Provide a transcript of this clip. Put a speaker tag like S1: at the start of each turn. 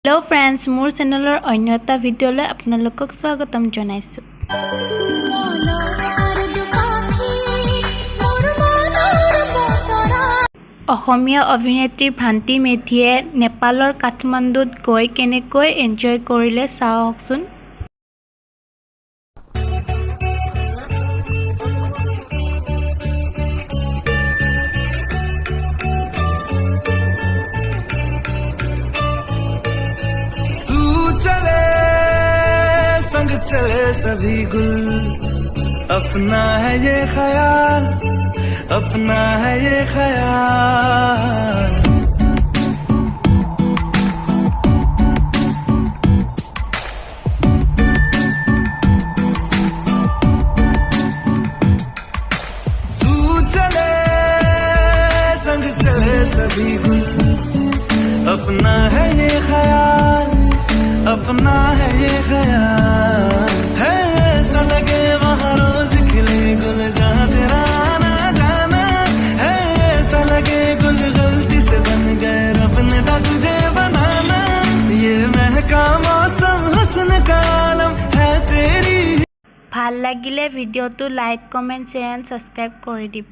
S1: Hello friends, मोर चेनेलर अन्य एटा भिडिओले आपनालोকক स्वागतम जनाइছো। অসমীয়া অভিনেত্ৰী ভ্ৰান্তি মেধিয়ে নেপালৰ কাঠমাণ্ডুত গৈ কেনেকৈ এনজয় কৰিলে চাওকচোন।
S2: संग चले सभी गुल, अपना है ये ख्याल, अपना है ये ख्याल। तू चले संग चले सभी गुल, अपना है ये ख्याल, अपना है ये ख्याल। है ऐसा लगे वहाँ रोज खिले गुल जहाँ तेरा आना जाना है। ऐसा लगे गुल गलती से बन गए रब ने था तुझे बनाना। ये महका मौसम हुस्न का आलम है तेरी।
S1: ভাল লাগিলে ভিডিওটো like, comment, share and subscribe কৰি দিব।